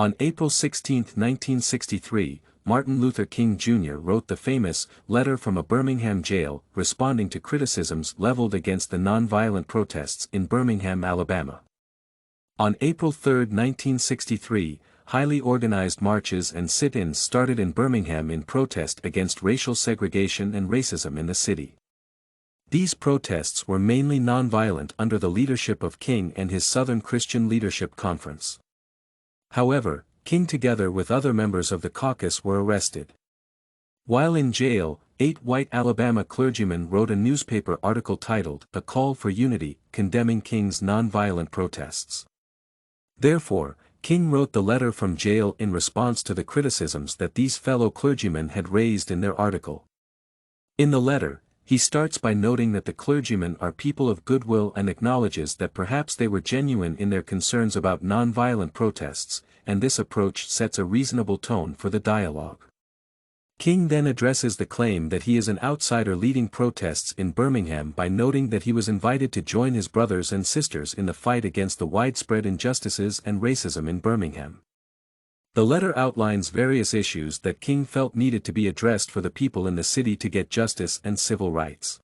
On April 16, 1963, Martin Luther King Jr. wrote the famous Letter from a Birmingham Jail, responding to criticisms leveled against the nonviolent protests in Birmingham, Alabama. On April 3, 1963, highly organized marches and sit-ins started in Birmingham in protest against racial segregation and racism in the city. These protests were mainly nonviolent under the leadership of King and his Southern Christian Leadership Conference. However, King together with other members of the caucus were arrested. While in jail, 8 white Alabama clergymen wrote a newspaper article titled "A Call for Unity," condemning King's nonviolent protests. Therefore, King wrote the letter from jail in response to the criticisms that these fellow clergymen had raised in their article. In the letter, he starts by noting that the clergymen are people of goodwill and acknowledges that perhaps they were genuine in their concerns about nonviolent protests, and this approach sets a reasonable tone for the dialogue. King then addresses the claim that he is an outsider leading protests in Birmingham by noting that he was invited to join his brothers and sisters in the fight against the widespread injustices and racism in Birmingham. The letter outlines various issues that King felt needed to be addressed for the people in the city to get justice and civil rights.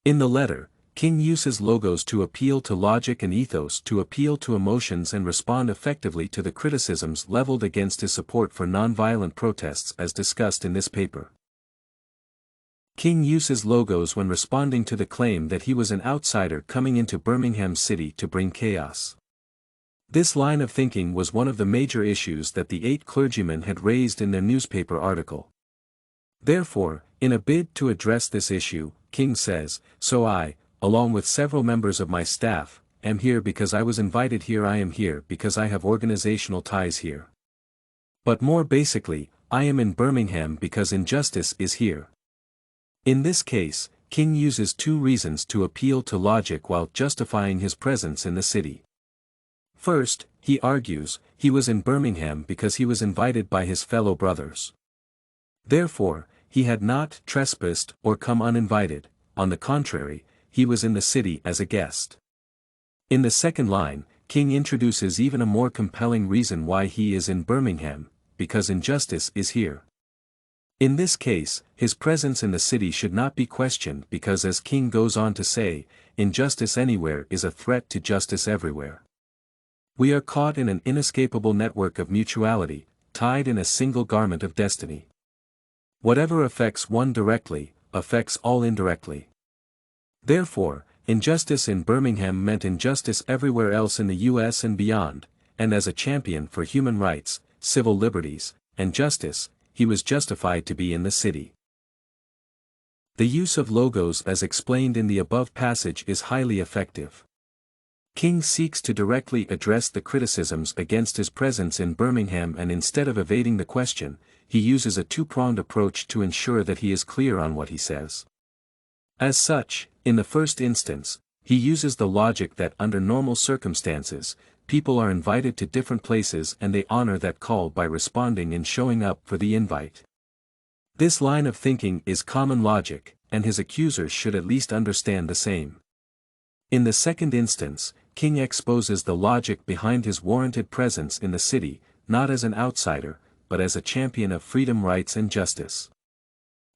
In the letter, King uses logos to appeal to logic and ethos to appeal to emotions and respond effectively to the criticisms leveled against his support for nonviolent protests as discussed in this paper. King uses logos when responding to the claim that he was an outsider coming into Birmingham City to bring chaos. This line of thinking was one of the major issues that the 8 clergymen had raised in their newspaper article. Therefore, in a bid to address this issue, King says, "So I, along with several members of my staff, am here because I was invited here. I am here because I have organizational ties here. But more basically, I am in Birmingham because injustice is here." In this case, King uses 2 reasons to appeal to logic while justifying his presence in the city. First, he argues, he was in Birmingham because he was invited by his fellow brothers. Therefore, he had not trespassed or come uninvited, on the contrary, he was in the city as a guest. In the second line, King introduces even a more compelling reason why he is in Birmingham, because injustice is here. In this case, his presence in the city should not be questioned because, as King goes on to say, injustice anywhere is a threat to justice everywhere. We are caught in an inescapable network of mutuality, tied in a single garment of destiny. Whatever affects one directly, affects all indirectly. Therefore, injustice in Birmingham meant injustice everywhere else in the U.S. and beyond, and as a champion for human rights, civil liberties, and justice, he was justified to be in the city. The use of logos as explained in the above passage is highly effective. King seeks to directly address the criticisms against his presence in Birmingham, and instead of evading the question, he uses a 2-pronged approach to ensure that he is clear on what he says. As such, in the first instance, he uses the logic that under normal circumstances, people are invited to different places and they honor that call by responding and showing up for the invite. This line of thinking is common logic, and his accusers should at least understand the same. In the second instance, King exposes the logic behind his warranted presence in the city, not as an outsider, but as a champion of freedom, rights and justice.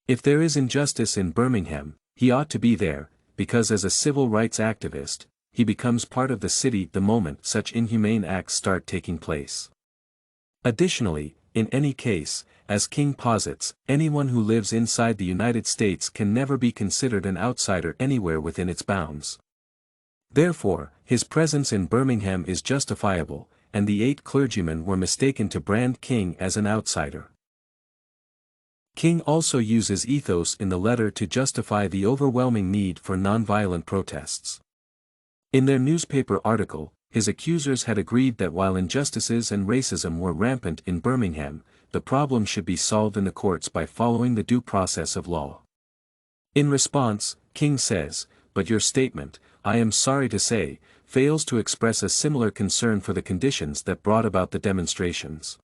If there is injustice in Birmingham, he ought to be there, because as a civil rights activist, he becomes part of the city the moment such inhumane acts start taking place. Additionally, in any case, as King posits, anyone who lives inside the United States can never be considered an outsider anywhere within its bounds. Therefore, his presence in Birmingham is justifiable, and the 8 clergymen were mistaken to brand King as an outsider. King also uses ethos in the letter to justify the overwhelming need for nonviolent protests. In their newspaper article, his accusers had agreed that while injustices and racism were rampant in Birmingham, the problem should be solved in the courts by following the due process of law. In response, King says, "But your statement, I am sorry to say, fails to express a similar concern for the conditions that brought about the demonstrations.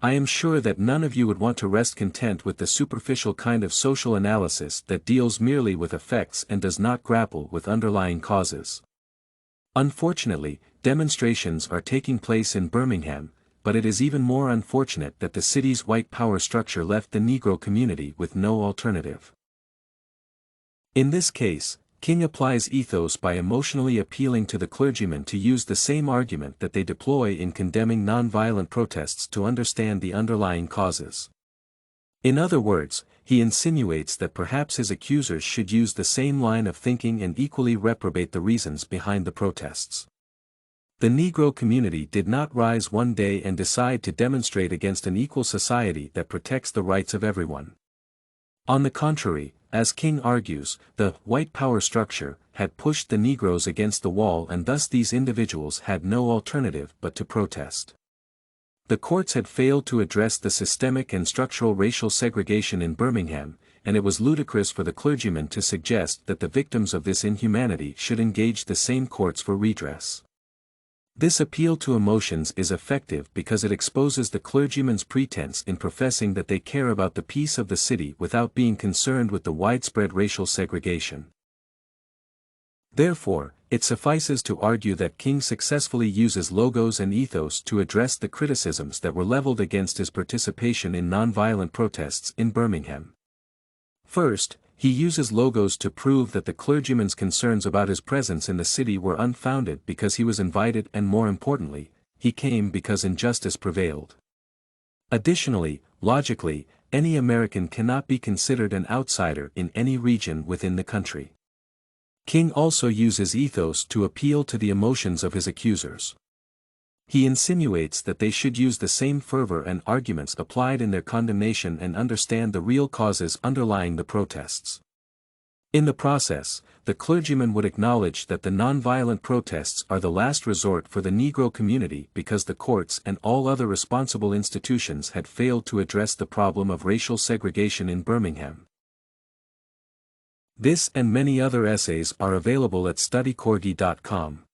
I am sure that none of you would want to rest content with the superficial kind of social analysis that deals merely with effects and does not grapple with underlying causes. Unfortunately, demonstrations are taking place in Birmingham, but it is even more unfortunate that the city's white power structure left the Negro community with no alternative. In this case, King applies ethos by emotionally appealing to the clergymen to use the same argument that they deploy in condemning nonviolent protests to understand the underlying causes. In other words, he insinuates that perhaps his accusers should use the same line of thinking and equally reprobate the reasons behind the protests. The Negro community did not rise one day and decide to demonstrate against an equal society that protects the rights of everyone. On the contrary, as King argues, the white power structure had pushed the Negroes against the wall, and thus these individuals had no alternative but to protest. The courts had failed to address the systemic and structural racial segregation in Birmingham, and it was ludicrous for the clergymen to suggest that the victims of this inhumanity should engage the same courts for redress. This appeal to emotions is effective because it exposes the clergyman's pretense in professing that they care about the peace of the city without being concerned with the widespread racial segregation. Therefore, it suffices to argue that King successfully uses logos and ethos to address the criticisms that were leveled against his participation in nonviolent protests in Birmingham. First, he uses logos to prove that the clergyman's concerns about his presence in the city were unfounded because he was invited, and more importantly, he came because injustice prevailed. Additionally, logically, any American cannot be considered an outsider in any region within the country. King also uses ethos to appeal to the emotions of his accusers. He insinuates that they should use the same fervor and arguments applied in their condemnation and understand the real causes underlying the protests. In the process, the clergyman would acknowledge that the nonviolent protests are the last resort for the Negro community because the courts and all other responsible institutions had failed to address the problem of racial segregation in Birmingham. This and many other essays are available at studycorgi.com.